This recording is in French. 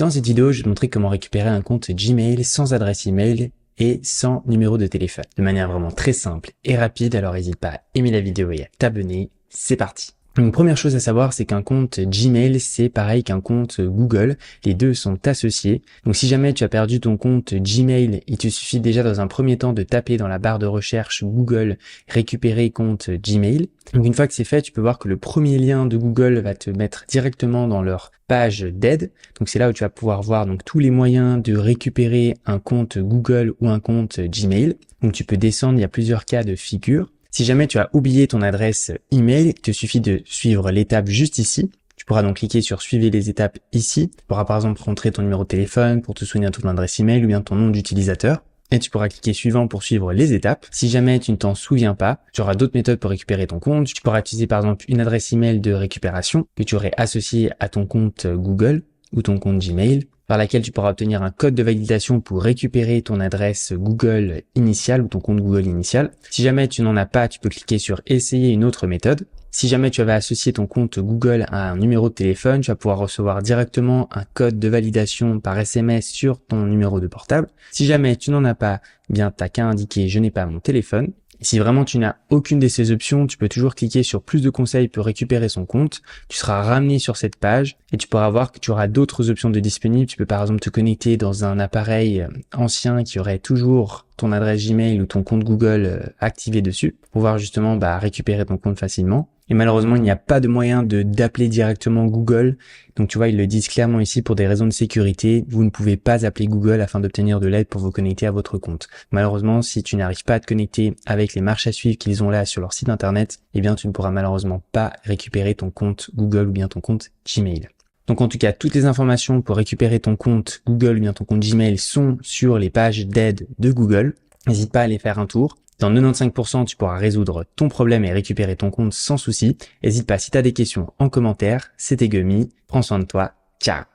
Dans cette vidéo, je vais te montrer comment récupérer un compte Gmail sans adresse email et sans numéro de téléphone, de manière vraiment très simple et rapide. Alors n'hésite pas à aimer la vidéo et à t'abonner. C'est parti. Donc première chose à savoir, c'est qu'un compte Gmail, c'est pareil qu'un compte Google. Les deux sont associés. Donc si jamais tu as perdu ton compte Gmail, il te suffit déjà dans un premier temps de taper dans la barre de recherche Google récupérer compte Gmail. Donc une fois que c'est fait, tu peux voir que le premier lien de Google va te mettre directement dans leur page d'aide. Donc c'est là où tu vas pouvoir voir donc tous les moyens de récupérer un compte Google ou un compte Gmail. Donc tu peux descendre, il y a plusieurs cas de figure. Si jamais tu as oublié ton adresse email, il te suffit de suivre l'étape juste ici. Tu pourras donc cliquer sur suivre les étapes ici. Tu pourras par exemple rentrer ton numéro de téléphone pour te souvenir de ton adresse email ou bien ton nom d'utilisateur. Et tu pourras cliquer suivant pour suivre les étapes. Si jamais tu ne t'en souviens pas, tu auras d'autres méthodes pour récupérer ton compte. Tu pourras utiliser par exemple une adresse email de récupération que tu aurais associée à ton compte Google ou ton compte Gmail, par laquelle tu pourras obtenir un code de validation pour récupérer ton adresse Google initiale ou ton compte Google initial. Si jamais tu n'en as pas, tu peux cliquer sur essayer une autre méthode. Si jamais tu avais associé ton compte Google à un numéro de téléphone, tu vas pouvoir recevoir directement un code de validation par SMS sur ton numéro de portable. Si jamais tu n'en as pas, eh bien t'as qu'à indiquer je n'ai pas mon téléphone. Si vraiment tu n'as aucune de ces options, tu peux toujours cliquer sur plus de conseils pour récupérer son compte. Tu seras ramené sur cette page et tu pourras voir que tu auras d'autres options de disponibles. Tu peux par exemple te connecter dans un appareil ancien qui aurait toujours ton adresse Gmail ou ton compte Google activé dessus pour pouvoir justement récupérer ton compte facilement. Et malheureusement, il n'y a pas de moyen d'appeler directement Google. Donc tu vois, ils le disent clairement ici pour des raisons de sécurité. Vous ne pouvez pas appeler Google afin d'obtenir de l'aide pour vous connecter à votre compte. Malheureusement, si tu n'arrives pas à te connecter avec les marches à suivre qu'ils ont là sur leur site internet, eh bien tu ne pourras malheureusement pas récupérer ton compte Google ou bien ton compte Gmail. Donc en tout cas, toutes les informations pour récupérer ton compte Google ou bien ton compte Gmail sont sur les pages d'aide de Google. N'hésite pas à aller faire un tour. Dans 95%, tu pourras résoudre ton problème et récupérer ton compte sans souci. N'hésite pas si tu as des questions en commentaire. C'était Gummy. Prends soin de toi. Ciao.